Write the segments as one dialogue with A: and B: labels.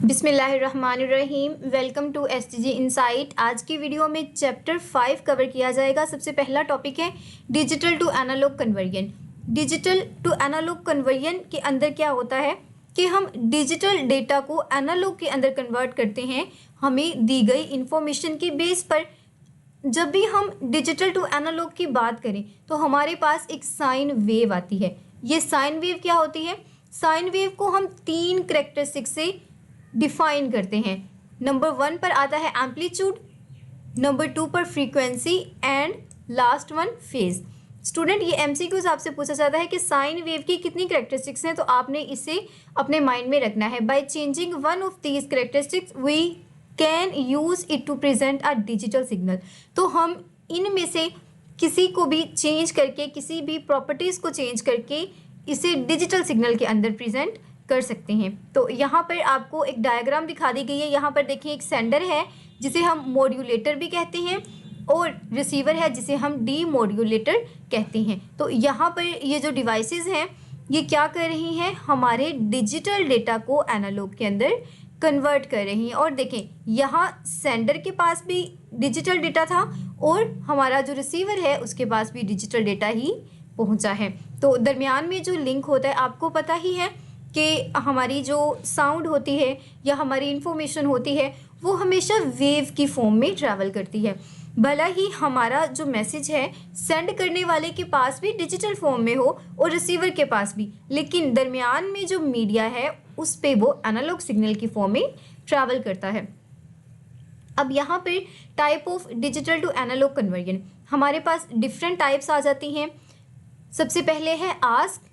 A: बिस्मिल्लाहिर्रहमानिर्रहीम। Welcome to STG insight. आज की वीडियो में चैप्टर 5 कवर किया जाएगा। सबसे पहला टॉपिक है digital to analog conversion. Digital to analog conversion के अंदर क्या होता है कि हम डिजिटल डेटा को एनालॉग के अंदर कन्वर्ट करते हैं हमें दी गई इंफॉर्मेशन की बेस पर। जब भी हम डिजिटल टू एनालॉग की बात करें तो हमारे पास एक साइन वेव आती है। ये साइन वेव क्या होती है? साइन वेव को हम 3 करेक्टरिस्टिक से डिफाइन करते हैं। नंबर 1 पर आता है एम्पलीट्यूड, नंबर 2 पर frequency and last one phase. Student, ये एमसीक्यूज आपसे पूछा जाता है कि साइन वेव की कितनी करेक्टरिस्टिक्स हैं, तो आपने इसे अपने माइंड में रखना है। By changing one of these characteristics we can use it to present a digital signal. तो हम इनमें से किसी को भी चेंज करके, किसी भी प्रॉपर्टीज को चेंज करके इसे डिजिटल सिग्नल के अंदर प्रेजेंट कर सकते हैं। तो यहाँ पर आपको एक डायग्राम दिखा दी गई है। यहाँ पर देखिए एक सेंडर है जिसे हम मॉड्यूलेटर भी कहते हैं और रिसीवर है जिसे हम डीमॉड्यूलेटर कहते हैं। तो यहाँ पर ये जो डिवाइसेस हैं ये क्या कर रही हैं, हमारे डिजिटल डेटा को एनालॉग के अंदर कन्वर्ट कर रही हैं। और देखें यहाँ सेंडर के पास भी डिजिटल डेटा था और हमारा जो रिसीवर है उसके पास भी डिजिटल डेटा ही पहुँचा है। तो दरमियान में जो लिंक होता है आपको पता ही है कि हमारी जो साउंड होती है या हमारी इंफॉर्मेशन होती है वो हमेशा वेव की फॉर्म में ट्रैवल करती है। भला ही हमारा जो मैसेज है सेंड करने वाले के पास भी डिजिटल फॉर्म में हो और रिसीवर के पास भी, लेकिन दरमियान में जो मीडिया है उस पे वो एनालॉग सिग्नल की फॉर्म में ट्रैवल करता है। अब यहाँ पर type of digital to analog conversion हमारे पास डिफरेंट टाइप्स आ जाती हैं। सबसे पहले है आस्क।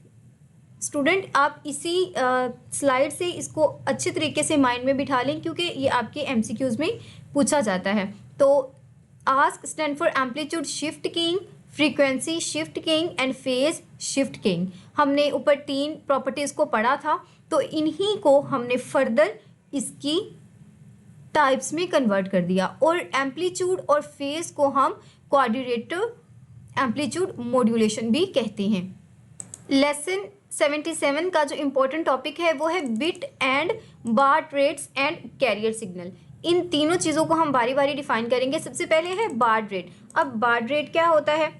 A: स्टूडेंट, आप इसी स्लाइड से इसको अच्छे तरीके से माइंड में बिठा लें क्योंकि ये आपके एमसीक्यूज में पूछा जाता है। तो ask stand for amplitude shift keying, frequency shift keying and phase shift keying. हमने ऊपर 3 प्रॉपर्टीज़ को पढ़ा था, तो इन्हीं को हमने फर्दर इसकी टाइप्स में कन्वर्ट कर दिया। और एम्पलीट्यूड और फेज को हम क्वाड्रेटर एम्पलीट्यूड मॉड्यूलेशन भी कहते हैं। लेसन 77 का जो इम्पोर्टेंट टॉपिक है वो है bit and baud rates and carrier signal. इन तीनों चीज़ों को हम बारी बारी डिफाइन करेंगे। सबसे पहले है बार रेट। अब बार रेट क्या होता है?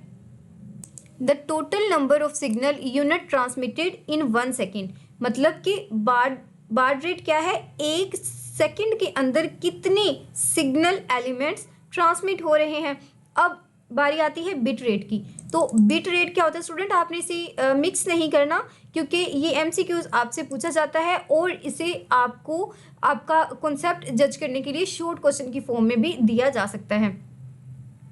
A: The total number of signal unit transmitted in 1 second. मतलब कि बार रेट क्या है? 1 सेकेंड के अंदर कितने सिग्नल एलिमेंट्स ट्रांसमिट हो रहे हैं। अब बारी आती है बिट रेट की। तो बिट रेट क्या होता है स्टूडेंट? आपने इसे मिक्स नहीं करना क्योंकि ये एमसीक्यूज आपसे पूछा जाता है और इसे आपको आपका कॉन्सेप्ट जज करने के लिए शॉर्ट क्वेश्चन की फॉर्म में भी दिया जा सकता है।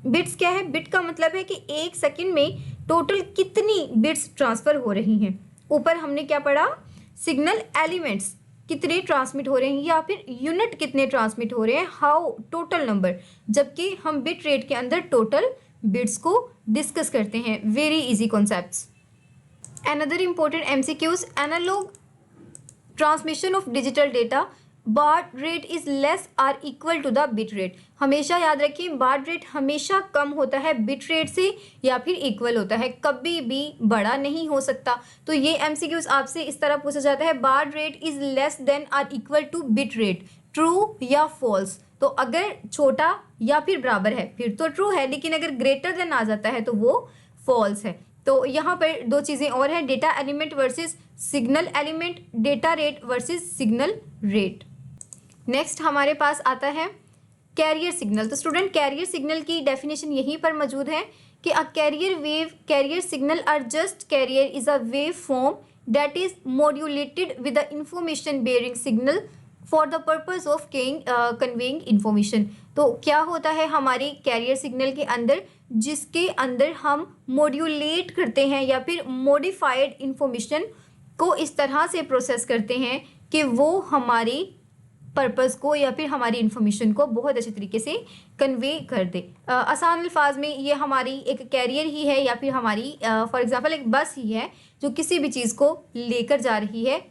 A: बिट्स क्या है? बिट का मतलब है कि 1 सेकेंड में टोटल कितनी बिट्स ट्रांसफ़र हो रही हैं। ऊपर हमने क्या पढ़ा? सिग्नल एलिमेंट्स कितने ट्रांसमिट हो रहे हैं या फिर यूनिट कितने ट्रांसमिट हो रहे हैं, हाउ टोटल नंबर। जबकि हम बिट रेट के अंदर टोटल बिट्स को डिस्कस करते हैं। Very easy concepts. Another important MCQs, analog transmission of digital data, baud rate is less or equal to the bit rate. हमेशा याद रखें बार रेट हमेशा कम होता है बिट रेट से या फिर इक्वल होता है, कभी भी बड़ा नहीं हो सकता। तो ये एमसीक्यूज आपसे इस तरह पूछा जाता है, baud rate is less than or equal to bit rate, true या फॉल्स। तो अगर छोटा या फिर बराबर है फिर तो ट्रू है, लेकिन अगर ग्रेटर देन आ जाता है तो वो फॉल्स है। तो यहाँ पर 2 चीज़ें और हैं, data element versus signal element, data rate versus signal rate. Next हमारे पास आता है कैरियर सिग्नल। तो स्टूडेंट, कैरियर सिग्नल की डेफिनेशन यहीं पर मौजूद है कि a carrier signal or just carrier is a wave form that is modulated with the information bearing signal for the purpose of conveying information. तो क्या होता है हमारे कैरियर सिग्नल के अंदर, जिसके अंदर हम मॉड्यूलेट करते हैं या फिर मॉडिफाइड इंफॉर्मेशन को इस तरह से प्रोसेस करते हैं कि वो हमारी पर्पस को या फिर हमारी इंफॉर्मेशन को बहुत अच्छे तरीके से कन्वे कर दे। आसान अल्फाज में ये हमारी एक कैरियर ही है या फिर हमारी फॉर एग्जांपल एक बस ही है जो किसी भी चीज़ को लेकर जा रही है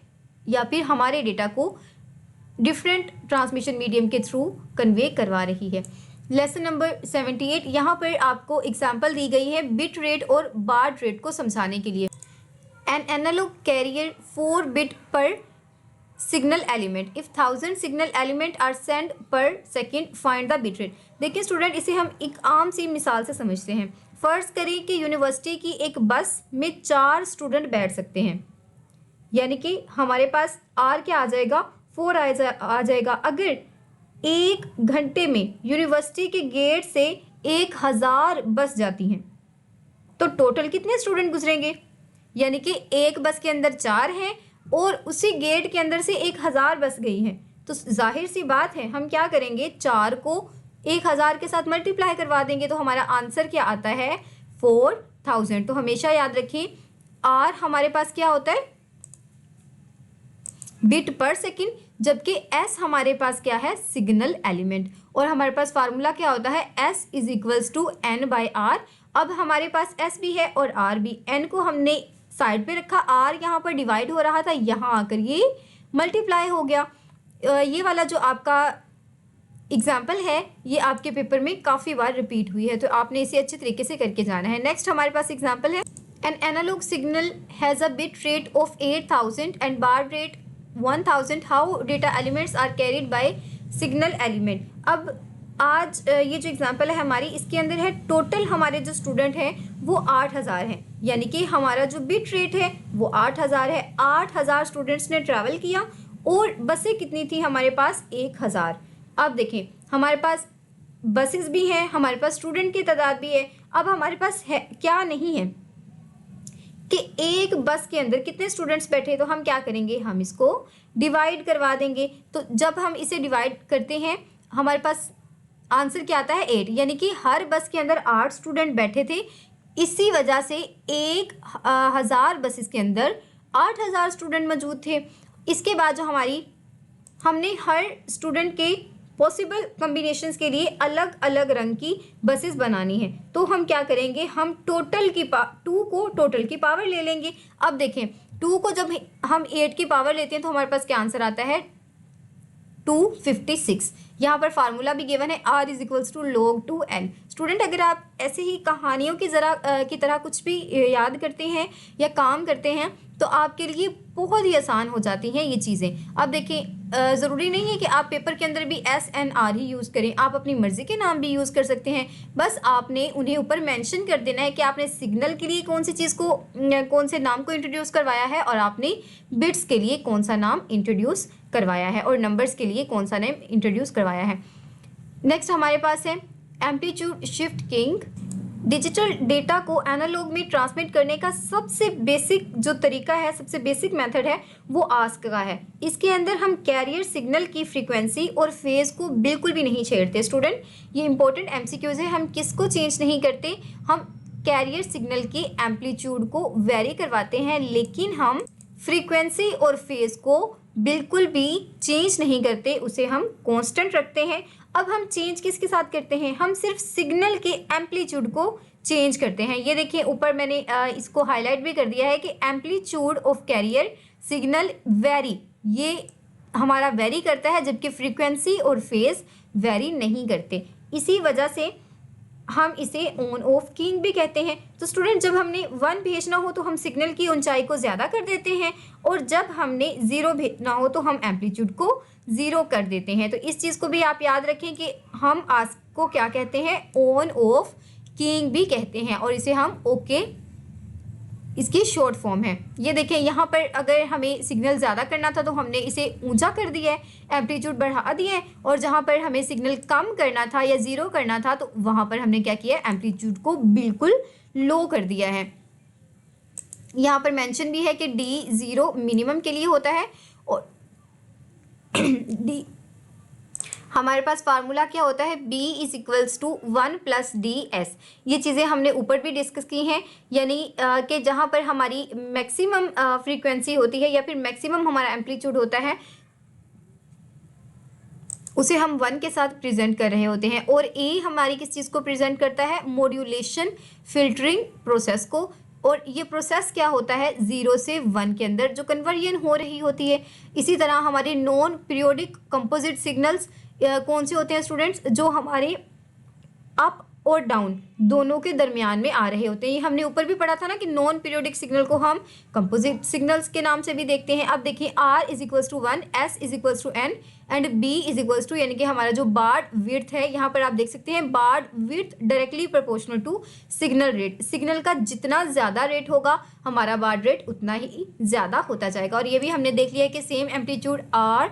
A: या फिर हमारे डेटा को डिफरेंट ट्रांसमिशन मीडियम के थ्रू कन्वे करवा रही है। लेसन नंबर 78, यहाँ पर आपको एग्जांपल दी गई है बिट रेट और बार रेट को समझाने के लिए। An analog carrier 4 bit per signal element, if 1000 signal element are send per second find the bit rate. देखिए स्टूडेंट, इसे हम एक आम सी मिसाल से समझते हैं। फर्ज करें कि यूनिवर्सिटी की एक बस में 4 स्टूडेंट बैठ सकते हैं, यानी कि हमारे पास आर क्या आ जाएगा, 4 आ जाएगा। अगर 1 घंटे में यूनिवर्सिटी के गेट से 1000 बस जाती हैं तो टोटल कितने स्टूडेंट गुजरेंगे, यानी कि एक बस के अंदर 4 हैं और उसी गेट के अंदर से 1000 बस गई हैं, तो जाहिर सी बात है हम क्या करेंगे, 4 को 1000 के साथ मल्टीप्लाई करवा देंगे तो हमारा आंसर क्या आता है, 4000। तो हमेशा याद रखें आर हमारे पास क्या होता है, बिट पर सेकेंड, जबकि एस हमारे पास क्या है, सिग्नल एलिमेंट। और हमारे पास फार्मूला क्या होता है, S is equals to N by R. अब हमारे पास एस भी है और आर भी, एन को हमने साइड पे रखा, आर यहाँ पर डिवाइड हो रहा था, यहाँ आकर ये मल्टीप्लाई हो गया। ये वाला जो आपका एग्जाम्पल है ये आपके पेपर में काफ़ी बार रिपीट हुई है, तो आपने इसे अच्छे तरीके से करके जाना है। नेक्स्ट हमारे पास एग्जाम्पल है, an analog signal has a bit rate of 8000 and baud rate 1000, how data elements are carried by signal element. अब आज ये जो एग्जांपल है हमारी, इसके अंदर है टोटल हमारे जो स्टूडेंट हैं वो 8000 हैं, यानी कि हमारा जो बिट रेट है वो 8000 है। 8000 स्टूडेंट्स ने ट्रैवल किया और बसें कितनी थी हमारे पास, 1000। अब देखें हमारे पास बसेस भी हैं, हमारे पास स्टूडेंट की तादाद भी है। अब हमारे पास है क्या नहीं है कि एक बस के अंदर कितने स्टूडेंट्स बैठे, तो हम क्या करेंगे, हम इसको डिवाइड करवा देंगे। तो जब हम इसे डिवाइड करते हैं हमारे पास आंसर क्या आता है, 8, यानी कि हर बस के अंदर 8 स्टूडेंट बैठे थे। इसी वजह से 1000 बसेस के अंदर 8000 स्टूडेंट मौजूद थे। इसके बाद जो हमने हर स्टूडेंट के पॉसिबल कम्बिनेशंस के लिए अलग अलग रंग की बसेस बनानी है, तो हम क्या करेंगे, हम टोटल की 2 को टोटल की पावर ले लेंगे। अब देखें 2 को जब हम 8 की पावर लेते हैं तो हमारे पास क्या आंसर आता है, 256। यहाँ पर फार्मूला भी गिवन है, r is equals to log 2n। Student अगर आप ऐसे ही कहानियों की की तरह कुछ भी याद करते हैं या काम करते हैं तो आपके लिए बहुत ही आसान हो जाती हैं ये चीज़ें। अब देखें ज़रूरी नहीं है कि आप पेपर के अंदर भी SNR ही यूज़ करें, आप अपनी मर्ज़ी के नाम भी यूज़ कर सकते हैं। बस आपने उन्हें ऊपर मेंशन कर देना है कि आपने सिग्नल के लिए कौन सी चीज़ को, कौन से नाम को इंट्रोड्यूस करवाया है और आपने बिट्स के लिए कौन सा नाम इंट्रोड्यूस करवाया है और नंबर्स के लिए कौन सा नेम इंट्रोड्यूस करवाया है। नेक्स्ट हमारे पास है amplitude shift keying. Digital data को एनालॉग में ट्रांसमिट करने का सबसे बेसिक जो तरीका है, सबसे बेसिक मेथड है वो आस्क का है। इसके अंदर हम कैरियर सिग्नल की फ्रीक्वेंसी और फेज़ को बिल्कुल भी नहीं छेड़ते। स्टूडेंट ये इंपॉर्टेंट MCQs है, हम किसको चेंज नहीं करते, हम कैरियर सिग्नल के एम्पलीट्यूड को वेरी करवाते हैं, लेकिन हम फ्रीक्वेंसी और फेज़ को बिल्कुल भी चेंज नहीं करते, उसे हम कांस्टेंट रखते हैं। अब हम चेंज किसके साथ करते हैं, हम सिर्फ सिग्नल के एम्पलीट्यूड को चेंज करते हैं। ये देखिए ऊपर मैंने इसको हाईलाइट भी कर दिया है कि amplitude of carrier signal very, ये हमारा वेरी करता है जबकि फ्रीक्वेंसी और फेज़ वेरी नहीं करते। इसी वजह से हम इसे ऑन ऑफ कीइंग भी कहते हैं। तो स्टूडेंट जब हमने 1 भेजना हो तो हम सिग्नल की ऊंचाई को ज़्यादा कर देते हैं और जब हमने 0 भेजना हो तो हम एम्पलीट्यूड को 0 कर देते हैं। तो इस चीज़ को भी आप याद रखें कि हम आस्क को क्या कहते हैं, ऑन ऑफ कीइंग भी कहते हैं और इसे हम ओके इसकी शॉर्ट फॉर्म है। ये देखें यहाँ पर अगर हमें सिग्नल ज़्यादा करना था तो हमने इसे ऊंचा कर दिया है, एम्पलीट्यूड बढ़ा दिया है, और जहाँ पर हमें सिग्नल कम करना था या 0 करना था तो वहाँ पर हमने क्या किया, एम्पलीट्यूड को बिल्कुल लो कर दिया है। यहाँ पर मेंशन भी है कि D0 मिनिमम के लिए होता है और D हमारे पास फार्मूला क्या होता है, B is equals to 1 plus DS। ये चीज़ें हमने ऊपर भी डिस्कस की हैं, यानी कि जहाँ पर हमारी मैक्सिमम फ्रीक्वेंसी होती है या फिर मैक्सिमम हमारा एम्पलीट्यूड होता है उसे हम 1 के साथ प्रेजेंट कर रहे होते हैं, और A हमारी किस चीज़ को प्रेजेंट करता है, मॉड्यूलेशन फिल्टरिंग प्रोसेस को। और ये प्रोसेस क्या होता है, 0 से 1 के अंदर जो कन्वर्जन हो रही होती है। इसी तरह हमारे नॉन पीरियोडिक कंपोजिट सिग्नल्स कौन से होते हैं स्टूडेंट्स, जो हमारे अप और डाउन दोनों के दरमियान में आ रहे होते हैं। ये हमने ऊपर भी पढ़ा था ना कि नॉन पीरियोडिक सिग्नल को हम कंपोजिट सिग्नल्स के नाम से भी देखते हैं। अब देखिए R is equals to 1, S is equals to N and B is equals to, यानी कि हमारा जो बार्ड विड्थ है, यहाँ पर आप देख सकते हैं bandwidth directly proportional to signal rate. Signal का जितना ज़्यादा रेट होगा हमारा बार्ड रेट उतना ही ज़्यादा होता जाएगा। और ये भी हमने देख लिया कि same amplitude R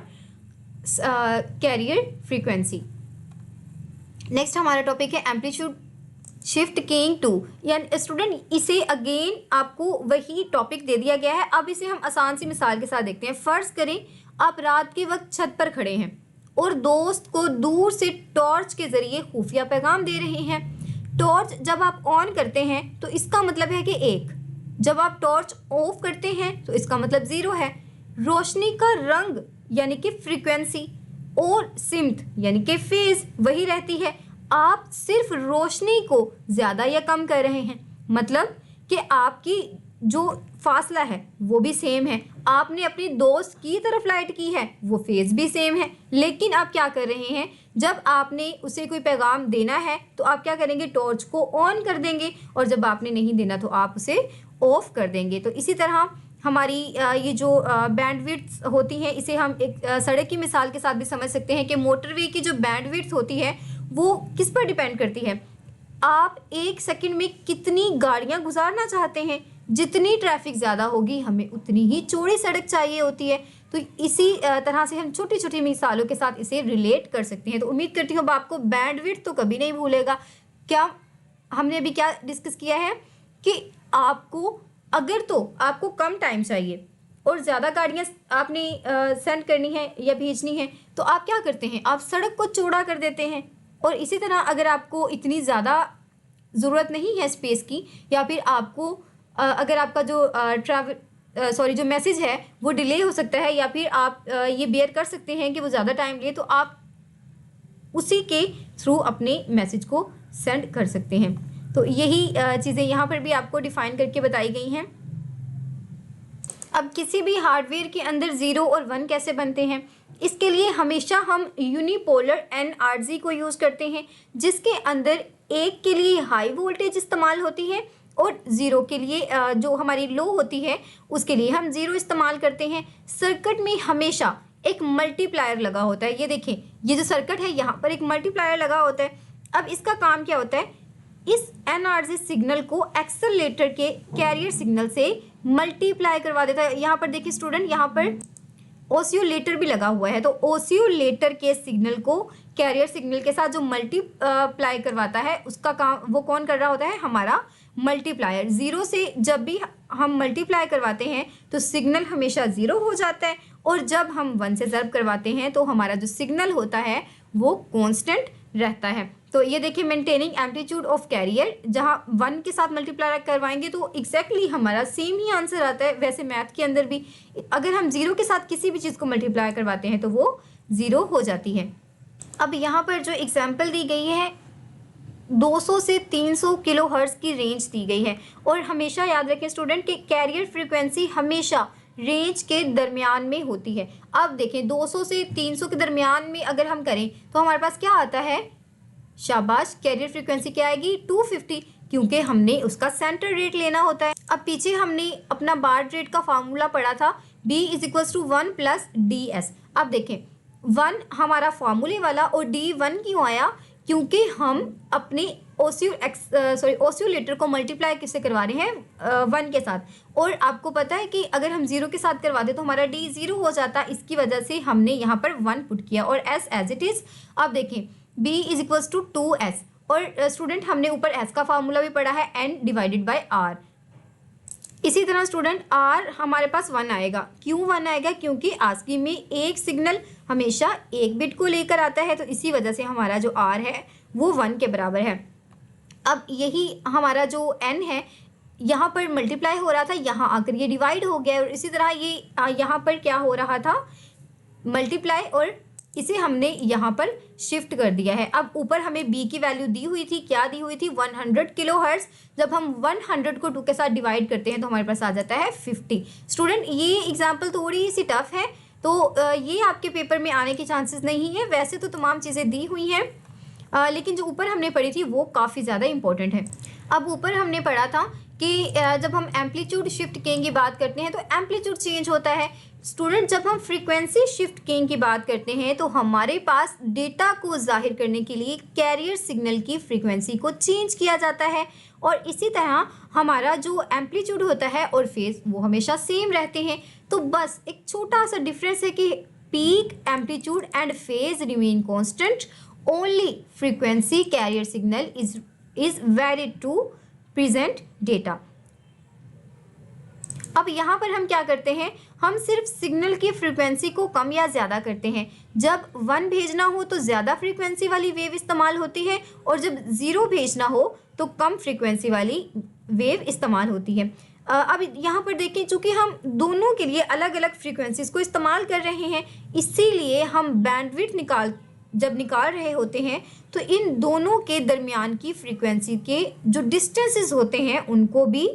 A: carrier frequency. Next हमारा टॉपिक है एम्पलीट्यूड शिफ्ट कीइंग टू, यानी स्टूडेंट इसे अगेन आपको वही टॉपिक दे दिया गया है। अब इसे हम आसान सी मिसाल के साथ देखते हैं। फर्ज करें आप रात के वक्त छत पर खड़े हैं और दोस्त को दूर से टॉर्च के ज़रिए खुफिया पैगाम दे रहे हैं। टॉर्च जब आप ऑन करते हैं तो इसका मतलब है कि 1, जब आप टॉर्च ऑफ करते हैं तो इसका मतलब 0 है। रोशनी का रंग यानी कि फ्रीक्वेंसी और सिमत यानी कि फेज वही रहती है। आप सिर्फ रोशनी को ज़्यादा या कम कर रहे हैं, मतलब कि आपकी जो फासला है वो भी सेम है। आपने अपनी दोस्त की तरफ लाइट की है, वो फेज भी सेम है, लेकिन आप क्या कर रहे हैं, जब आपने उसे कोई पैगाम देना है तो आप क्या करेंगे, टॉर्च को ऑन कर देंगे, और जब आपने नहीं देना तो आप उसे ऑफ कर देंगे। तो इसी तरह हमारी ये जो बैंडविड्थ होती हैं, इसे हम एक सड़क की मिसाल के साथ भी समझ सकते हैं कि मोटरवे की जो बैंडविड्थ होती है वो किस पर डिपेंड करती है। आप 1 सेकंड में कितनी गाड़ियां गुजारना चाहते हैं, जितनी ट्रैफिक ज़्यादा होगी हमें उतनी ही चौड़ी सड़क चाहिए होती है। तो इसी तरह से हम छोटी छोटी मिसालों के साथ इसे रिलेट कर सकते हैं। तो उम्मीद करती हूँ अब आपको बैंडविड्थ तो कभी नहीं भूलेगा। क्या हमने अभी क्या डिस्कस किया है कि आपको अगर तो आपको कम टाइम चाहिए और ज़्यादा गाड़ियाँ आपने सेंड करनी है या भेजनी है तो आप क्या करते हैं, आप सड़क को चौड़ा कर देते हैं। और इसी तरह अगर आपको इतनी ज़्यादा ज़रूरत नहीं है स्पेस की, या फिर आपको अगर आपका जो जो मैसेज है वो डिले हो सकता है, या फिर आप ये बेयर कर सकते हैं कि वो ज़्यादा टाइम ले, तो आप उसी के थ्रू अपने मैसेज को सेंड कर सकते हैं। तो यही चीज़ें यहाँ पर भी आपको डिफाइन करके बताई गई हैं। अब किसी भी हार्डवेयर के अंदर 0 और 1 कैसे बनते हैं, इसके लिए हमेशा हम यूनिपोलर NRZ को यूज़ करते हैं, जिसके अंदर 1 के लिए हाई वोल्टेज इस्तेमाल होती है और 0 के लिए जो हमारी लो होती है उसके लिए हम 0 इस्तेमाल करते हैं। सर्किट में हमेशा एक मल्टीप्लायर लगा होता है। ये देखें, ये जो सर्किट है यहाँ पर एक मल्टीप्लायर लगा होता है। अब इसका काम क्या होता है, इस NRZ सिग्नल को एक्सेलरेटर के कैरियर सिग्नल से मल्टीप्लाई करवा देता है। यहाँ पर देखिए स्टूडेंट, यहाँ पर ओसियोलेटर भी लगा हुआ है, तो ओसियोलेटर के सिग्नल को कैरियर सिग्नल के साथ जो मल्टीप्लाई करवाता है उसका काम वो कौन कर रहा होता है, हमारा मल्टीप्लायर। 0 से जब भी हम मल्टीप्लाई करवाते हैं तो सिग्नल हमेशा 0 हो जाता है, और जब हम 1 से ज़र्ब करवाते हैं तो हमारा जो सिग्नल होता है वो कांस्टेंट रहता है। तो ये देखिए मेंटेनिंग एम्पलीट्यूड ऑफ कैरियर, जहाँ 1 के साथ मल्टीप्लाई करवाएंगे तो एग्जैक्टली हमारा सेम ही आंसर आता है। वैसे मैथ के अंदर भी अगर हम 0 के साथ किसी भी चीज़ को मल्टीप्लाई करवाते हैं तो वो 0 हो जाती है। अब यहाँ पर जो एग्जाम्पल दी गई है 200 से 300 किलो हर्ट्ज़ की रेंज दी गई है, और हमेशा याद रखें स्टूडेंट कि कैरियर फ्रीक्वेंसी हमेशा रेंज के दरमियान में होती है। अब देखें 200 से 300 के दरमियान में अगर हम करें तो हमारे पास क्या आता है, शाबाश, कैरियर फ्रीक्वेंसी क्या आएगी 250, क्योंकि हमने उसका सेंटर रेट लेना होता है। अब पीछे हमने अपना बार्ड रेट का फार्मूला पढ़ा था, B is equals to 1 plus DS। अब देखें 1 हमारा फार्मूले वाला और D 1 क्यों आया, क्योंकि हम अपने ओसियोलेटर को मल्टीप्लाई किससे करवा रहे हैं, 1 के साथ। और आपको पता है कि अगर हम 0 के साथ करवा दें तो हमारा D 0 हो जाता, इसकी वजह से हमने यहाँ पर 1 पुट किया और S एज इट इज़। अब देखें B is equals to 2S, और स्टूडेंट हमने ऊपर S का फार्मूला भी पढ़ा है N डिवाइडेड बाय R। इसी तरह स्टूडेंट R हमारे पास 1 आएगा। क्यों 1 आएगा, क्योंकि ASCII में एक सिग्नल हमेशा एक बिट को लेकर आता है, तो इसी वजह से हमारा जो R है वो 1 के बराबर है। अब यही हमारा जो N है यहाँ पर मल्टीप्लाई हो रहा था, यहाँ आकर ये डिवाइड हो गया, और इसी तरह ये यहाँ पर क्या हो रहा था, मल्टीप्लाई, और इसे हमने यहाँ पर शिफ्ट कर दिया है। अब ऊपर हमें B की वैल्यू दी हुई थी, क्या दी हुई थी, 100 किलो हर्ट्ज़। जब हम 100 को 2 के साथ डिवाइड करते हैं तो हमारे पास आ जाता है 50। स्टूडेंट ये एग्जांपल थोड़ी सी टफ है, तो ये आपके पेपर में आने के चांसेस नहीं है। वैसे तो तमाम चीज़ें दी हुई हैं, लेकिन जो ऊपर हमने पढ़ी थी वो काफ़ी ज़्यादा इंपॉर्टेंट है। अब ऊपर हमने पढ़ा था कि जब हम एम्पलीट्यूड शिफ्ट किंग की बात करते हैं तो एम्पलीट्यूड चेंज होता है। स्टूडेंट, जब हम फ्रीक्वेंसी शिफ्ट किंग की बात करते हैं तो हमारे पास डेटा को जाहिर करने के लिए कैरियर सिग्नल की फ्रीक्वेंसी को चेंज किया जाता है, और इसी तरह हमारा जो एम्पलीट्यूड होता है और फेज वो हमेशा सेम रहते हैं। तो बस एक छोटा सा डिफरेंस है कि peak, amplitude and phase remain constant, only frequency carrier signal is varied to present data. अब यहाँ पर हम क्या करते हैं, हम सिर्फ सिग्नल की फ्रीक्वेंसी को कम या ज़्यादा करते हैं। जब 1 भेजना हो तो ज़्यादा फ्रीक्वेंसी वाली वेव इस्तेमाल होती है, और जब 0 भेजना हो तो कम फ्रीक्वेंसी वाली वेव इस्तेमाल होती है। अब यहाँ पर देखें, चूँकि हम दोनों के लिए अलग अलग फ्रीक्वेंसीज को इस्तेमाल कर रहे हैं, इसीलिए हम बैंडविड्थ जब निकाल रहे होते हैं तो इन दोनों के दरमियान की फ्रीक्वेंसी के जो डिस्टेंसेस होते हैं उनको भी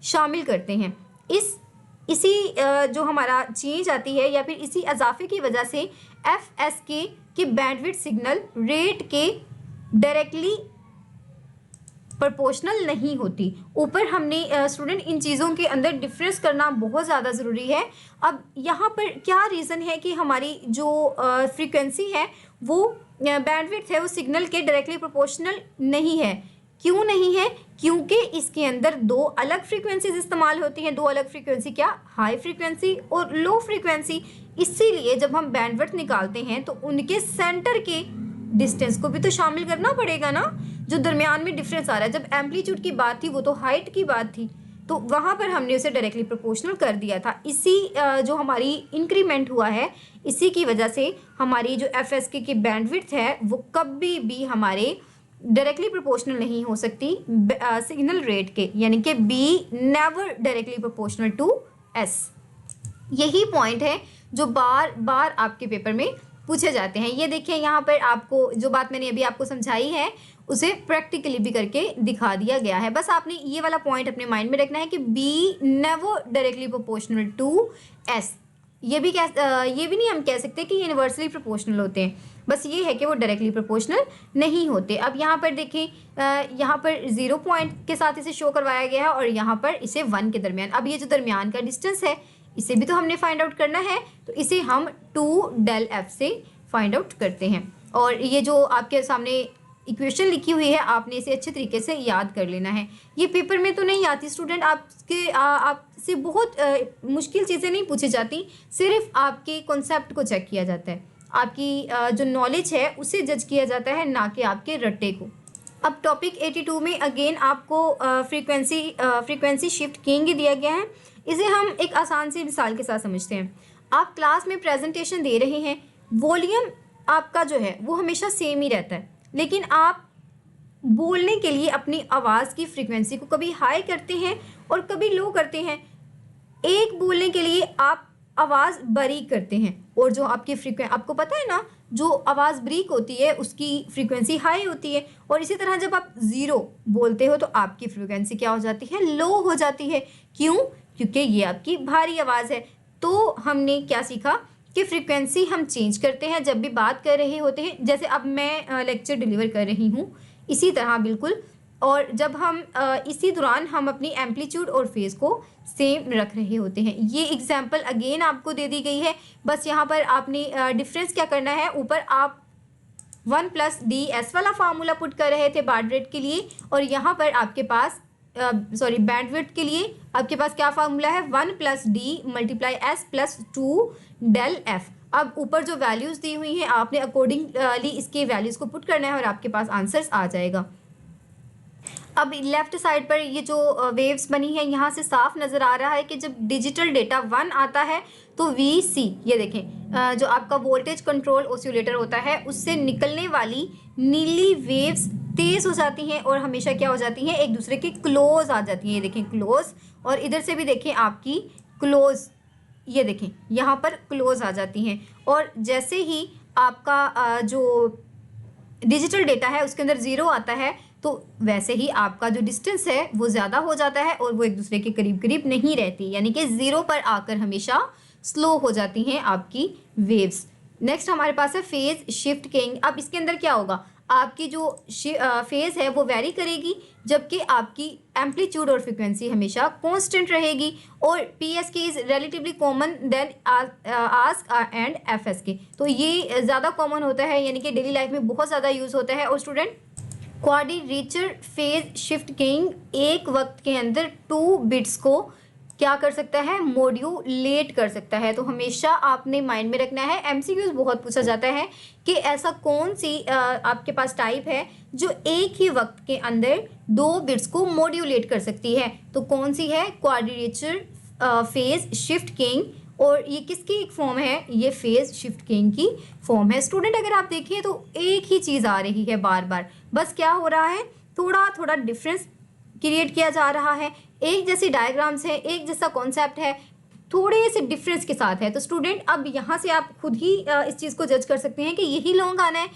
A: शामिल करते हैं। इसी जो हमारा चेंज आती है या फिर इसी इजाफे की वजह से FSK की बैंडविड्थ सिग्नल रेट के डायरेक्टली प्रोपोर्शनल नहीं होती। ऊपर हमने स्टूडेंट इन चीज़ों के अंदर डिफरेंस करना बहुत ज़्यादा ज़रूरी है। अब यहाँ पर क्या रीज़न है कि हमारी जो फ्रीक्वेंसी है वो बैंडविड्थ है वो सिग्नल के डायरेक्टली प्रोपोर्शनल नहीं है। क्यों नहीं है? क्योंकि इसके अंदर 2 अलग फ्रीक्वेंसीज इस्तेमाल होती हैं। 2 अलग फ्रीक्वेंसी क्या? हाई फ्रीक्वेंसी और लो फ्रीक्वेंसी। इसीलिए जब हम बैंडविड्थ निकालते हैं तो उनके सेंटर के डिस्टेंस को भी तो शामिल करना पड़ेगा ना, जो दरमियान में डिफरेंस आ रहा है। जब एम्पलीट्यूड की बात थी वो तो हाइट की बात थी, तो वहाँ पर हमने उसे डायरेक्टली प्रोपोर्शनल कर दिया था। इसी जो हमारी इंक्रीमेंट हुआ है, इसी की वजह से हमारी जो FSK की बैंडविड्थ है वो कभी भी हमारे डायरेक्टली प्रोपोर्शनल नहीं हो सकती सिग्नल रेट के, यानी कि B never directly proportional to S। यही पॉइंट है जो बार बार आपके पेपर में पूछे जाते हैं। ये देखिए, यहाँ पर आपको जो बात मैंने अभी आपको समझाई है उसे प्रैक्टिकली भी करके दिखा दिया गया है। बस आपने ये वाला पॉइंट अपने माइंड में रखना है कि B never directly proportional to S। ये भी नहीं हम कह सकते कि यूनिवर्सली प्रोपोर्शनल होते हैं, बस ये है कि वो डायरेक्टली प्रोपोर्शनल नहीं होते। अब यहाँ पर देखें, यहाँ पर 0 पॉइंट के साथ इसे शो करवाया गया है और यहाँ पर इसे 1 के दरमियान। अब ये जो दरमियान का डिस्टेंस है इसे भी तो हमने फाइंड आउट करना है, तो इसे हम 2del से फाइंड आउट करते हैं। और ये जो आपके सामने इक्वेशन लिखी हुई है आपने इसे अच्छे तरीके से याद कर लेना है। ये पेपर में तो नहीं आती स्टूडेंट, आपसे बहुत मुश्किल चीज़ें नहीं पूछी जाती, सिर्फ आपके कॉन्सेप्ट को चेक किया जाता है, आपकी जो नॉलेज है उसे जज किया जाता है, ना कि आपके रट्टे को। अब टॉपिक 82 में अगेन आपको फ्रीक्वेंसी शिफ्ट किंग दिया गया है। इसे हम एक आसान सी मिसाल के साथ समझते हैं। आप क्लास में प्रेजेंटेशन दे रहे हैं, वॉल्यूम आपका जो है वो हमेशा सेम ही रहता है, लेकिन आप बोलने के लिए अपनी आवाज़ की फ्रीक्वेंसी को कभी हाई करते हैं और कभी लो करते हैं। एक बोलने के लिए आप आवाज़ बारीक करते हैं, और जो आपकी फ्रीक्वेंसी आपको पता है ना, जो आवाज़ बारीक होती है उसकी फ्रीक्वेंसी हाई होती है। और इसी तरह जब आप 0 बोलते हो तो आपकी फ्रीक्वेंसी क्या हो जाती है? लो हो जाती है। क्यों? क्योंकि ये आपकी भारी आवाज़ है। तो हमने क्या सीखा कि फ्रीक्वेंसी हम चेंज करते हैं जब भी बात कर रहे होते हैं। जैसे अब मैं लेक्चर डिलीवर कर रही हूँ, इसी तरह बिल्कुल। और जब हम इसी दौरान हम अपनी एम्पलीट्यूड और फेज़ को सेम रख रहे होते हैं। ये एग्जांपल अगेन आपको दे दी गई है। बस यहाँ पर आपने डिफरेंस क्या करना है, ऊपर आप 1+DS वाला फार्मूला पुट कर रहे थे बार्ड रेट के लिए, और यहाँ पर आपके पास बैंडविड्थ के लिए आपके पास क्या फार्मूला है? 1+D × S + 2del_F। अब ऊपर जो वैल्यूज़ दी हुई हैं आपने अकॉर्डिंगली इसके वैल्यूज़ को पुट करना है और आपके पास आंसर्स आ जाएगा। अब लेफ्ट साइड पर ये जो वेव्स बनी है, यहाँ से साफ नज़र आ रहा है कि जब डिजिटल डेटा 1 आता है तो VC, ये देखें, जो आपका वोल्टेज कंट्रोल ऑसिलेटर होता है उससे निकलने वाली नीली वेव्स तेज़ हो जाती हैं और हमेशा क्या हो जाती हैं? एक दूसरे के क्लोज आ जाती हैं। ये देखें क्लोज, और इधर से भी देखें आपकी क्लोज, ये देखें यहाँ पर क्लोज आ जाती हैं। और जैसे ही आपका जो डिजिटल डेटा है उसके अंदर 0 आता है तो वैसे ही आपका जो डिस्टेंस है वो ज़्यादा हो जाता है और वो एक दूसरे के करीब करीब नहीं रहती, यानी कि 0 पर आकर हमेशा स्लो हो जाती हैं आपकी वेव्स। नेक्स्ट हमारे पास है फेज शिफ्ट किंग। अब इसके अंदर क्या होगा? आपकी जो फेज़ है वो वेरी करेगी, जबकि आपकी एम्पलीट्यूड और फ्रिक्वेंसी हमेशा कांस्टेंट रहेगी। और PSK is relatively common than ASK and FSK। तो ये ज़्यादा कॉमन होता है, यानी कि डेली लाइफ में बहुत ज़्यादा यूज़ होता है। और student, quadrature phase shift keying एक वक्त के अंदर 2 बिट्स को क्या कर सकता है, मॉड्यूलेट कर सकता है। तो हमेशा आपने माइंड में रखना है, MCQs बहुत पूछा जाता है कि ऐसा कौन सी आपके पास टाइप है जो एक ही वक्त के अंदर 2 बिट्स को मॉड्यूलेट कर सकती है। तो कौन सी है, क्वाड्रेचर फेज शिफ्ट कीइंग। और ये किसकी एक फॉर्म है, ये फेज शिफ्ट कीइंग की फॉर्म है। स्टूडेंट, अगर आप देखिए तो एक ही चीज़ आ रही है बार बार, बस क्या हो रहा है, थोड़ा थोड़ा डिफरेंस क्रिएट किया जा रहा है। एक जैसी डायग्राम्स है, एक जैसा कॉन्सेप्ट है, थोड़े से डिफरेंस के साथ है। तो स्टूडेंट, अब यहाँ से आप खुद ही इस चीज़ को जज कर सकते हैं कि यही लॉन्ग आना है।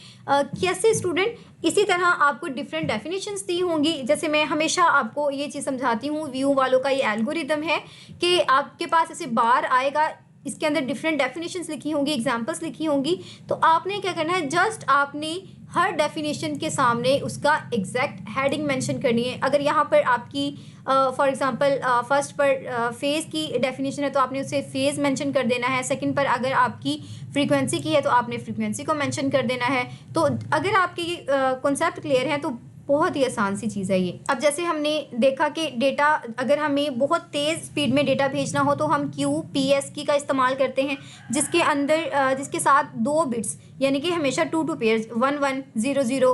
A: कैसे स्टूडेंट, इसी तरह आपको डिफरेंट डेफिनेशंस दी होंगी। जैसे मैं हमेशा आपको ये चीज़ समझाती हूँ, व्यू वालों का ये एल्गोरिदम है कि आपके पास ऐसे बार आएगा, इसके अंदर डिफरेंट डेफिनेशंस लिखी होंगी, एग्जांपल्स लिखी होंगी। तो आपने क्या करना है, जस्ट आपने हर डेफिनेशन के सामने उसका एग्जैक्ट हेडिंग मेंशन करनी है। अगर यहाँ पर आपकी फॉर एग्जांपल फर्स्ट पर फेज़ की डेफिनेशन है तो आपने उसे फेज़ मेंशन कर देना है। सेकंड पर अगर आपकी फ्रीक्वेंसी की है तो आपने फ्रीक्वेंसी को मेंशन कर देना है। तो अगर आपके ये कॉन्सेप्ट क्लियर है तो बहुत ही आसान सी चीज़ है ये। अब जैसे हमने देखा कि डेटा, अगर हमें बहुत तेज़ स्पीड में डेटा भेजना हो तो हम QPSK का इस्तेमाल करते हैं, जिसके अंदर जिसके साथ 2 बिट्स, यानी कि हमेशा 2 पेयर्स 1 1 0 0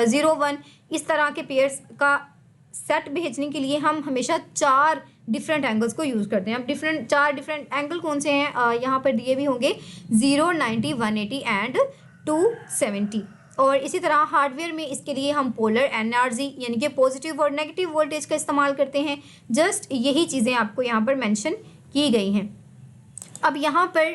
A: 0 1 इस तरह के पेयर्स का सेट भेजने के लिए हम हमेशा 4 डिफरेंट एंगल्स को यूज़ करते हैं। अब 4 डिफरेंट एंगल कौन से हैं, यहाँ पर दिए भी होंगे, 0 90 180 एंड 270। और इसी तरह हार्डवेयर में इसके लिए हम पोलर एनर्जी यानी कि पॉजिटिव और नेगेटिव वोल्टेज का इस्तेमाल करते हैं। जस्ट यही चीज़ें आपको यहाँ पर मेंशन की गई हैं। अब यहाँ पर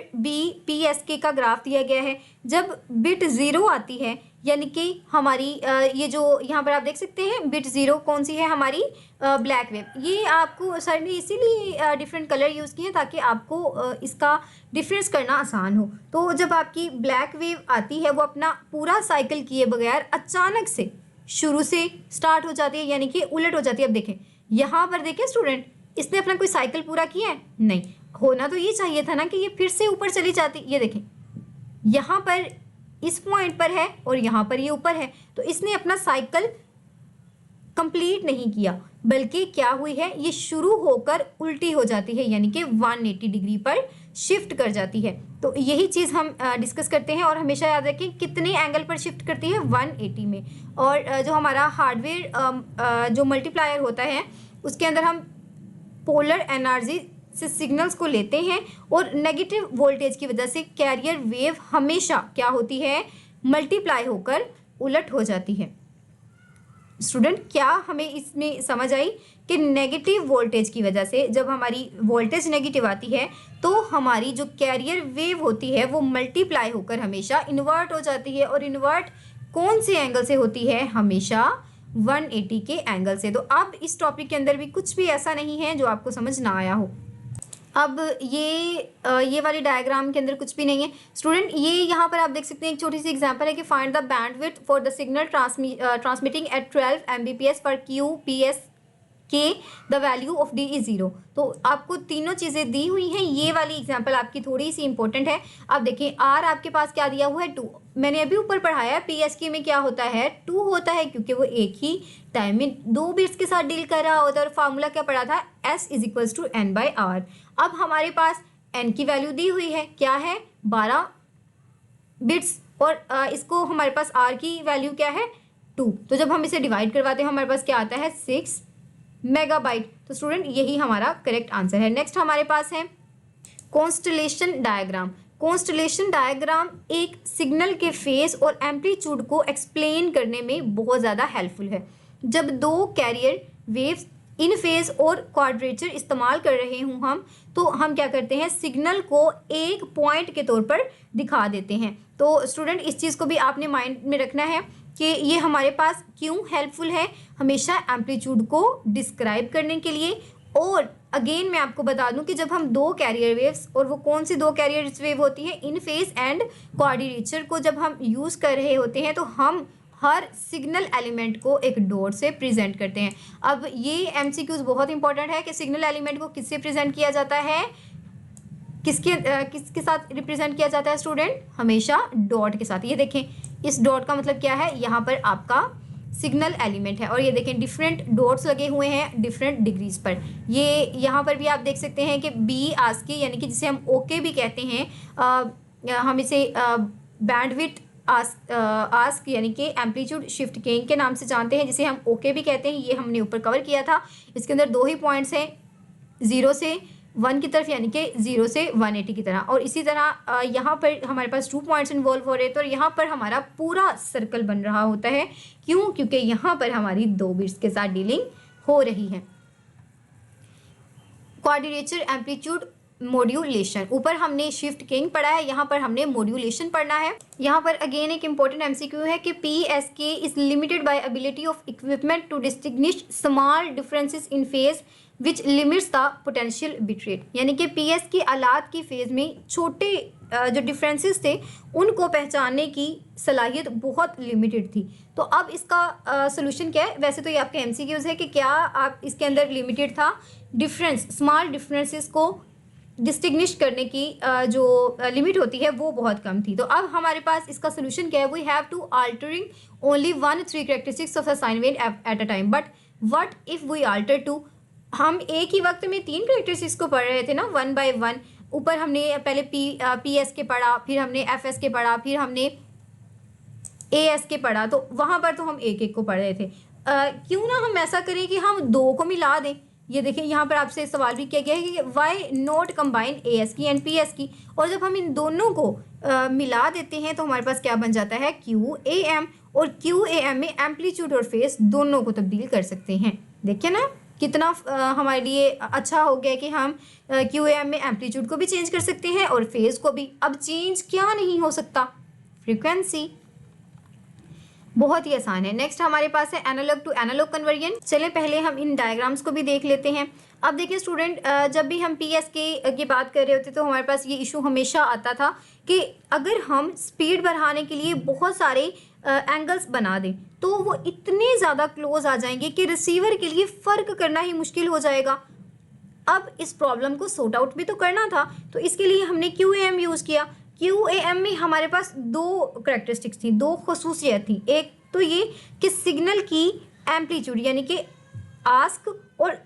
A: PSK का ग्राफ दिया गया है। जब बिट 0 आती है, यानी कि हमारी ये जो यहाँ पर आप देख सकते हैं बिट 0 कौन सी है, हमारी ब्लैक वेव। ये आपको सर ने इसीलिए डिफरेंट कलर यूज़ किए हैं ताकि आपको इसका डिफरेंस करना आसान हो। तो जब आपकी ब्लैक वेव आती है, वो अपना पूरा साइकिल किए बगैर अचानक से शुरू से स्टार्ट हो जाती है, यानी कि उलट हो जाती है। अब देखें यहाँ पर, देखें स्टूडेंट, इसने अपना कोई साइकिल पूरा किया है नहीं, होना तो ये चाहिए था ना कि ये फिर से ऊपर चली जाती। ये देखें यहाँ पर इस पॉइंट पर है और यहाँ पर ये ऊपर है, तो इसने अपना साइकिल कंप्लीट नहीं किया, बल्कि क्या हुई है, ये शुरू होकर उल्टी हो जाती है, यानी कि 180 डिग्री पर शिफ्ट कर जाती है। तो यही चीज़ हम डिस्कस करते हैं। और हमेशा याद रखें कितने एंगल पर शिफ्ट करती है, 180 में। और जो हमारा हार्डवेयर जो मल्टीप्लायर होता है, उसके अंदर हम पोलर एनर्जी से सिग्नल्स को लेते हैं और नेगेटिव वोल्टेज की वजह से कैरियर वेव हमेशा क्या होती है, मल्टीप्लाई होकर उलट हो जाती है। स्टूडेंट, क्या हमें इसमें समझ आई कि नेगेटिव वोल्टेज की वजह से जब हमारी वोल्टेज नेगेटिव आती है तो हमारी जो कैरियर वेव होती है वो मल्टीप्लाई होकर हमेशा इन्वर्ट हो जाती है। और इन्वर्ट कौन से एंगल से होती है, हमेशा 180 के एंगल से। तो अब इस टॉपिक के अंदर भी कुछ भी ऐसा नहीं है जो आपको समझ ना आया हो। अब ये वाली डायग्राम के अंदर कुछ भी नहीं है स्टूडेंट। ये यहाँ पर आप देख सकते हैं एक छोटी सी एग्जांपल है कि find the bandwidth for the signal transmitting at 12 Mbps for QPSK the value of D is 0। तो आपको तीनों चीज़ें दी हुई हैं। ये वाली एग्जांपल आपकी थोड़ी सी इंपॉर्टेंट है। अब देखिए R आपके पास क्या दिया हुआ है, 2। मैंने अभी ऊपर पढ़ाया है PSK में क्या होता है, 2 होता है, क्योंकि वो एक ही टाइम में 2 बिट्स के साथ डील कर रहा होता है। और फार्मूला क्या पढ़ा था, S = N/R। अब हमारे पास N की वैल्यू दी हुई है, क्या है, 12 बिट्स। और इसको हमारे पास R की वैल्यू क्या है, 2। तो जब हम इसे डिवाइड करवाते हैं हमारे पास क्या आता है, 6 मेगाबाइट। तो स्टूडेंट यही हमारा करेक्ट आंसर है। नेक्स्ट हमारे पास है कॉन्स्टलेशन डायग्राम। कॉन्स्टलेशन डायग्राम एक सिग्नल के फेस और एम्पलीट्यूड को एक्सप्लेन करने में बहुत ज़्यादा हेल्पफुल है। जब 2 कैरियर वेव्स इन फेज और क्वाड्रेचर इस्तेमाल कर रहे हूँ हम, तो हम क्या करते हैं, सिग्नल को एक पॉइंट के तौर पर दिखा देते हैं। तो स्टूडेंट इस चीज़ को भी आपने माइंड में रखना है कि ये हमारे पास क्यों हेल्पफुल है, हमेशा एम्पलीट्यूड को डिस्क्राइब करने के लिए और अगेन मैं आपको बता दूं कि जब हम दो कैरियर वेव्स, और वो कौन सी दो कैरियर वेव होती है, इन फेज एंड क्वाड्रेचर को जब हम यूज़ कर रहे होते हैं तो हम हर सिग्नल एलिमेंट को एक डॉट से प्रेजेंट करते हैं। अब ये एमसीक्यूज बहुत इंपॉर्टेंट है कि सिग्नल एलिमेंट को किससे प्रेजेंट किया जाता है, किसके साथ रिप्रेजेंट किया जाता है स्टूडेंट, हमेशा डॉट के साथ। ये देखें, इस डॉट का मतलब क्या है, यहाँ पर आपका सिग्नल एलिमेंट है, और ये देखें डिफरेंट डॉट्स लगे हुए हैं डिफरेंट डिग्रीज पर। ये यहाँ पर भी आप देख सकते हैं कि बी आस्की, यानी कि जिसे हम ओके भी कहते हैं, हम इसे बैंडविड्थ आस्क यानी कि एम्पलीट्यूड शिफ्ट गेन के नाम से जानते हैं, जिसे हम ओके भी कहते हैं। ये हमने ऊपर कवर किया था। इसके अंदर दो ही पॉइंट्स हैं, 0 से 1 की तरफ, यानी कि 0 से 180 की तरह, और इसी तरह यहाँ पर हमारे पास 2 पॉइंट्स इन्वॉल्व हो रहे हैं। तो यहाँ पर हमारा पूरा सर्कल बन रहा होता है। क्यों? क्योंकि यहाँ पर हमारी 2 बिट्स के साथ डीलिंग हो रही है। क्वाड्रेचर एम्पलीट्यूड मॉड्यूलेशन, ऊपर हमने शिफ्ट किंग पढ़ा है, यहाँ पर हमने मॉड्यूलेशन पढ़ना है। यहाँ पर अगेन एक इंपॉर्टेंट एमसीक्यू है कि PSK is limited by ability of equipment to distinguish small differences in phase which limits the potential bit rate, यानी कि PSK आलात की फेज में छोटे जो डिफरेंसेस थे उनको पहचानने की सलाहियत बहुत लिमिटेड थी। तो अब इसका सोल्यूशन क्या है? वैसे तो ये आपके एमसीक्यूज है कि क्या आप इसके अंदर लिमिटेड था, डिफरेंस स्मॉल डिफरेंसेस को डिस्टिंग्विश करने की जो लिमिट होती है वो बहुत कम थी। तो अब हमारे पास इसका सोल्यूशन क्या है? We have to altering only 1-3 characteristics of the sine wave at a time, but what if we alter two, हम एक ही वक्त में 3 कैरेक्टरिस्टिक्स को पढ़ रहे थे ना, 1 बाय 1। ऊपर हमने पहले PSK पढ़ा, फिर हमने FSK पढ़ा, फिर हमने ASK पढ़ा, तो वहाँ पर तो हम एक एक को पढ़ रहे थे। क्यों ना हम ऐसा करें कि हम 2 को मिला दें। ये देखिए यहाँ पर आपसे सवाल भी किया गया है कि why not combine ASK and PSK, और जब हम इन दोनों को मिला देते हैं तो हमारे पास क्या बन जाता है, QAM, और QAM में एम्पलीट्यूड और फेस दोनों को तब्दील कर सकते हैं। देखिए ना कितना हमारे लिए अच्छा हो गया कि हम QAM में एम्पलीट्यूड को भी चेंज कर सकते हैं और फेज को भी। अब चेंज क्या नहीं हो सकता, फ्रीक्वेंसी। बहुत ही आसान है। नेक्स्ट हमारे पास है एनालॉग टू एनालॉग कन्वर्जन। चलें पहले हम इन डायग्राम्स को भी देख लेते हैं। अब देखिए स्टूडेंट, जब भी हम PSK की बात कर रहे होते तो हमारे पास ये इशू हमेशा आता था कि अगर हम स्पीड बढ़ाने के लिए बहुत सारे एंगल्स बना दें तो वो इतने ज़्यादा क्लोज आ जाएंगे कि रिसीवर के लिए फ़र्क करना ही मुश्किल हो जाएगा। अब इस प्रॉब्लम को सॉर्ट आउट भी तो करना था, तो इसके लिए हमने QAM यूज़ किया। QAM में हमारे पास 2 करेक्टरिस्टिक्स थी, 2 खसूसियत थी। एक तो ये कि सिग्नल की एम्पलीट्यूड यानी कि आस्क, और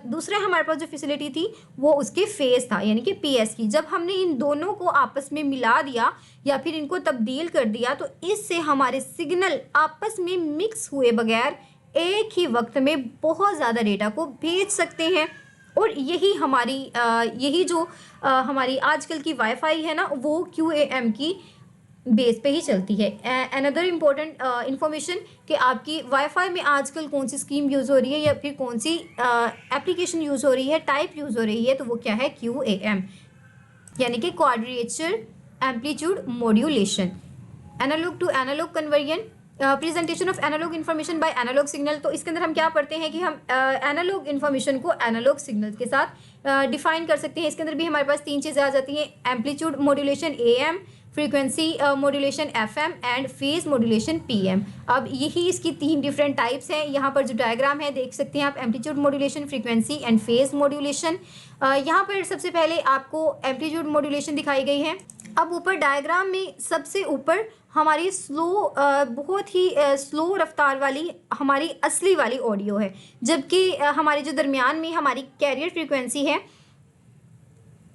A: दूसरा हमारे पास जो फैसिलिटी थी वो उसके फेज था यानी कि PS की। जब हमने इन दोनों को आपस में मिला दिया या फिर इनको तब्दील कर दिया तो इससे हमारे सिग्नल आपस में मिक्स हुए बगैर एक ही वक्त में बहुत ज़्यादा डेटा को भेज सकते हैं। और यही हमारी यही जो हमारी आजकल की वाईफाई है ना, वो QAM की बेस पे ही चलती है। अनदर इम्पोर्टेंट इंफॉर्मेशन कि आपकी वाईफाई में आजकल कौन सी स्कीम यूज़ हो रही है या फिर कौन सी एप्लीकेशन यूज़ हो रही है, टाइप यूज़ हो रही है, तो वो क्या है, QAM यानी कि quadrature amplitude modulation. Analog to analog conversion, presentation of analog information by analog signal. तो इसके अंदर हम क्या पढ़ते हैं कि हम एनालॉग इन्फॉर्मेशन को एनालॉग सिग्नल के साथ डिफाइन कर सकते हैं। इसके अंदर भी हमारे पास 3 चीज़ें आ जाती हैं, amplitude modulation AM, frequency modulation FM and phase modulation PM। अब यही इसकी 3 डिफरेंट टाइप्स हैं। यहाँ पर जो डायग्राम है देख सकते हैं आप, amplitude modulation, frequency and phase modulation. यहाँ पर सबसे पहले आपको एम्पलीट्यूड मॉड्यूलेशन दिखाई गई है। अब ऊपर डायग्राम में सबसे ऊपर हमारी बहुत ही स्लो रफ्तार वाली हमारी असली वाली ऑडियो है, जबकि हमारे जो दरमियान में हमारी कैरियर फ्रीक्वेंसी है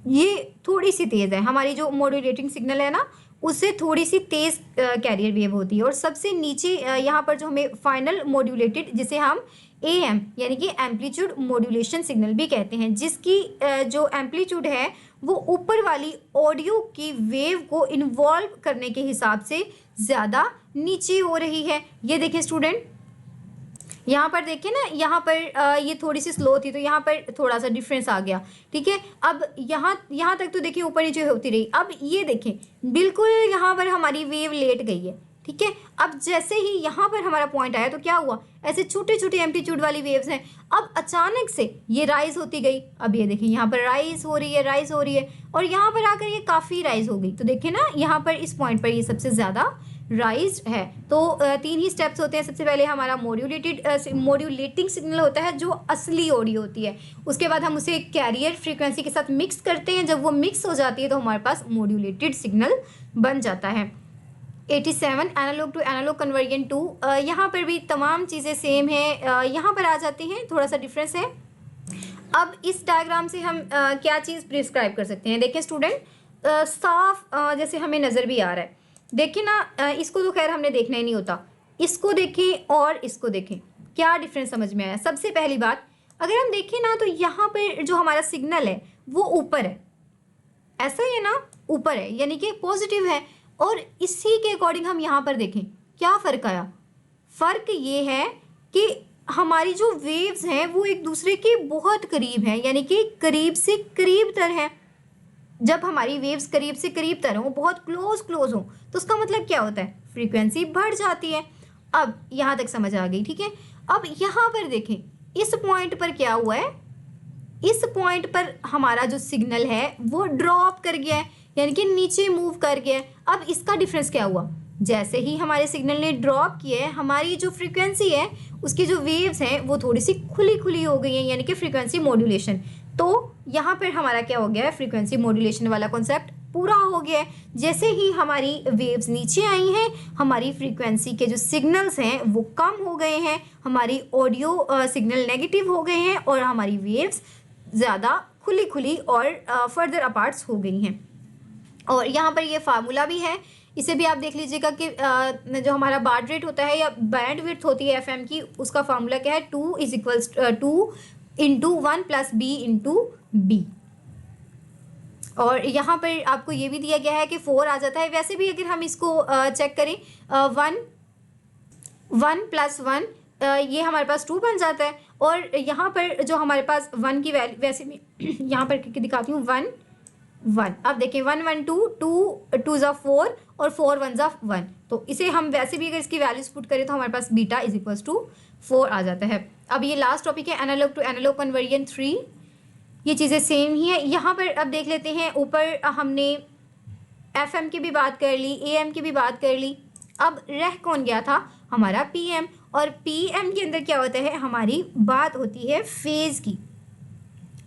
A: ये थोड़ी सी तेज़ है। हमारी जो मॉड्यूलेटिंग सिग्नल है ना उससे थोड़ी सी तेज़ कैरियर वेव होती है। और सबसे नीचे यहाँ पर जो हमें फाइनल मॉड्यूलेटेड, जिसे हम AM यानी कि एम्पलीट्यूड मॉड्यूलेशन सिग्नल भी कहते हैं, जिसकी जो एम्पलीट्यूड है वो ऊपर वाली ऑडियो की वेव को इन्वॉल्व करने के हिसाब से ज़्यादा नीचे हो रही है। ये देखिए स्टूडेंट, यहाँ पर देखिए ना, यहाँ पर ये थोड़ी सी स्लो थी तो यहाँ पर थोड़ा सा डिफरेंस आ गया, ठीक है। अब यहाँ तक तो देखिए ऊपर नीचे होती रही। अब ये देखें बिल्कुल यहाँ पर हमारी वेव लेट गई है, ठीक है। अब जैसे ही यहाँ पर हमारा पॉइंट आया तो क्या हुआ, ऐसे छोटे छोटे एम्पलीट्यूड वाली वेव्स हैं, अब अचानक से ये राइज होती गई। अब ये देखिए यहाँ पर राइज हो रही है, राइज हो रही है, और यहाँ पर आकर ये काफ़ी राइज हो गई। तो देखिए ना, यहाँ पर इस पॉइंट पर ये सबसे ज़्यादा राइज है। तो 3 ही स्टेप्स होते हैं। सबसे पहले हमारा मॉड्यूलेटिंग सिग्नल होता है जो असली ऑडियो होती है। उसके बाद हम उसे कैरियर फ्रीक्वेंसी के साथ मिक्स करते हैं। जब वो मिक्स हो जाती है तो हमारे पास मॉड्यूलेटेड सिग्नल बन जाता है। 87 एनालॉग टू एनालॉग कन्वर्जन 2, यहाँ पर भी तमाम चीज़ें सेम है, यहाँ पर आ जाती हैं, थोड़ा सा डिफरेंस है। अब इस डायग्राम से हम क्या चीज़ प्रिस्क्राइब कर सकते हैं। देखिए स्टूडेंट, साफ जैसे हमें नज़र भी आ रहा है। देखिए ना, इसको तो खैर हमने देखना ही नहीं होता, इसको देखें और इसको देखें, क्या डिफरेंस समझ में आया। सबसे पहली बात, अगर हम देखें ना तो यहाँ पर जो हमारा सिग्नल है वो ऊपर है, ऐसा ही है ना, ऊपर है, यानी कि पॉजिटिव है। और इसी के अकॉर्डिंग हम यहाँ पर देखें, क्या फ़र्क आया। फ़र्क ये है कि हमारी जो वेव्स हैं वो एक दूसरे के बहुत करीब हैं, यानी कि करीब से करीब तर हैं। जब हमारी वेव्स करीब से करीब तर हों, बहुत क्लोज हों, तो उसका मतलब क्या होता है, फ्रीक्वेंसी बढ़ जाती है। अब यहाँ तक समझ आ गई, ठीक है। अब यहाँ पर देखें, इस पॉइंट पर क्या हुआ है, इस पॉइंट पर हमारा जो सिग्नल है वो ड्रॉप कर गया है, यानी कि नीचे मूव कर गया है। अब इसका डिफरेंस क्या हुआ, जैसे ही हमारे सिग्नल ने ड्रॉप किया है, हमारी जो फ्रीक्वेंसी है उसकी जो वेव्स हैं वो थोड़ी सी खुली हो गई हैं, यानी कि फ्रीक्वेंसी मॉड्यूलेशन। तो यहाँ पर हमारा क्या हो गया है, फ्रीक्वेंसी मॉड्यूलेशन वाला कॉन्सेप्ट पूरा हो गया है। जैसे ही हमारी वेव्स नीचे आई हैं, हमारी फ्रीक्वेंसी के जो सिग्नल्स हैं वो कम हो गए हैं, हमारी ऑडियो सिग्नल नेगेटिव हो गए हैं, और हमारी वेव्स ज़्यादा खुली और फर्दर अपार्ट्स हो गई हैं। और यहाँ पर ये फार्मूला भी है, इसे भी आप देख लीजिएगा कि जो हमारा बार्ड रेट होता है या बैंड विड्थ होती है एफएम की, उसका फार्मूला क्या है, 2 = 2 × 1 + b × b। और यहाँ पर आपको ये भी दिया गया है कि 4 आ जाता है। वैसे भी अगर हम इसको चेक करें, 1 + 1 ये हमारे पास 2 बन जाता है। और यहाँ पर जो हमारे पास 1 की वैल्यू, वैसे भी यहाँ पर दिखाती हूँ, 1 1। अब देखिए 1 1 2 2 2 ज़ा 4 और 4 1 ज़ा 1। तो इसे हम वैसे भी अगर इसकी वैल्यूज पुट करें तो हमारे पास बीटा = 4 आ जाता है। अब ये लास्ट टॉपिक है एनालॉग टू एनालॉग कन्वर्जन 3। ये चीज़ें सेम ही है। यहाँ पर अब देख लेते हैं, ऊपर हमने एफएम की भी बात कर ली, एएम की भी बात कर ली। अब रह कौन गया था, हमारा पीएम। और पीएम के अंदर क्या होता है, हमारी बात होती है फेज़ की।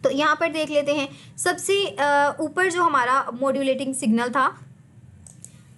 A: तो यहाँ पर देख लेते हैं, सबसे ऊपर जो हमारा मॉड्यूलेटिंग सिग्नल था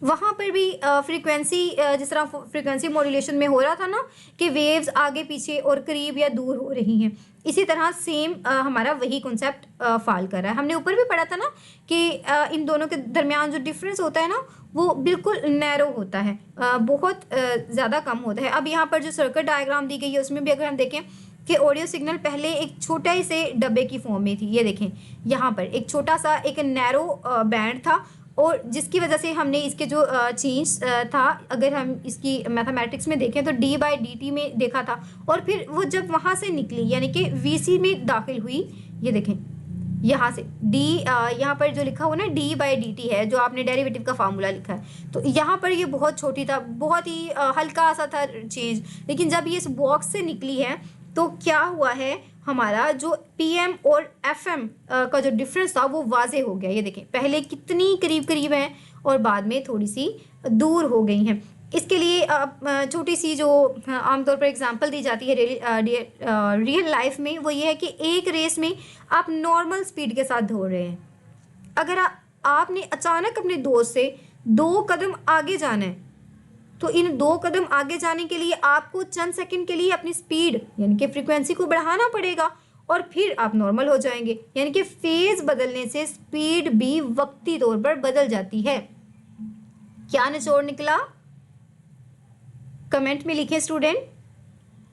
A: वहाँ पर भी फ्रीक्वेंसी, जिस तरह फ्रीक्वेंसी मॉड्यूलेशन में हो रहा था ना कि वेव्स आगे पीछे और करीब या दूर हो रही हैं, इसी तरह सेम हमारा वही कॉन्सेप्ट फॉल कर रहा है। हमने ऊपर भी पढ़ा था ना कि इन दोनों के दरमियान जो डिफरेंस होता है ना वो बिल्कुल नैरो होता है, बहुत ज़्यादा कम होता है। अब यहाँ पर जो सर्किट डायग्राम दी गई है उसमें भी अगर हम देखें कि ऑडियो सिग्नल पहले एक छोटा ही से डब्बे की फॉर्म में थी। ये देखें, यहाँ पर एक छोटा सा एक नैरो बैंड था, और जिसकी वजह से हमने इसके जो चेंज था, अगर हम इसकी मैथमेटिक्स में देखें तो d/dt में देखा था। और फिर वो जब वहाँ से निकली, यानी कि VC में दाखिल हुई, ये देखें यहाँ से यहाँ पर जो लिखा हुआ ना d/dt है, जो आपने डेरिवेटिव का फार्मूला लिखा है, तो यहाँ पर ये बहुत छोटी था, बहुत ही हल्का सा था चेंज। लेकिन जब ये इस बॉक्स से निकली है तो क्या हुआ है, हमारा जो पीएम और एफएम का जो डिफरेंस था वो वाजे हो गया। ये देखें, पहले कितनी करीब हैं और बाद में थोड़ी सी दूर हो गई हैं। इसके लिए छोटी सी जो आमतौर पर एग्जांपल दी जाती है रियल लाइफ में, वो ये है कि एक रेस में आप नॉर्मल स्पीड के साथ दौड़ रहे हैं। अगर आपने अचानक अपने दोस्त से 2 कदम आगे जाना है, तो इन 2 कदम आगे जाने के लिए आपको चंद सेकंड के लिए अपनी स्पीड यानी कि फ्रीक्वेंसी को बढ़ाना पड़ेगा, और फिर आप नॉर्मल हो जाएंगे। यानी कि फेज बदलने से स्पीड भी वक्ती तौर पर बदल जाती है। क्या निचोड़ निकला, कमेंट में लिखें स्टूडेंट।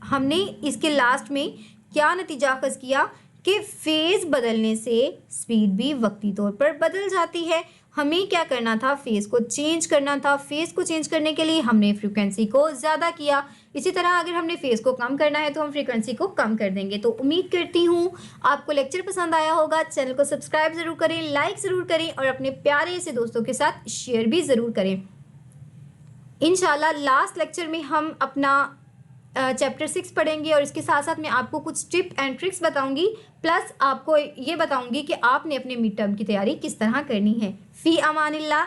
A: हमने इसके लास्ट में क्या नतीजा अखज़ किया कि फेज बदलने से स्पीड भी वक्ती तौर पर बदल जाती है। हमें क्या करना था, फेज को चेंज करना था। फेज को चेंज करने के लिए हमने फ्रीक्वेंसी को ज़्यादा किया। इसी तरह अगर हमने फेज को कम करना है तो हम फ्रीक्वेंसी को कम कर देंगे। तो उम्मीद करती हूँ आपको लेक्चर पसंद आया होगा। चैनल को सब्सक्राइब ज़रूर करें, लाइक ज़रूर करें और अपने प्यारे से दोस्तों के साथ शेयर भी ज़रूर करें। इंशाल्लाह लास्ट लेक्चर में हम अपना चैप्टर 6 पढ़ेंगे और इसके साथ साथ मैं आपको कुछ टिप एंड ट्रिक्स बताऊंगी, प्लस आपको ये बताऊंगी कि आपने अपने मिड टर्म की तैयारी किस तरह करनी है। फ़ी अमानिल्लाह।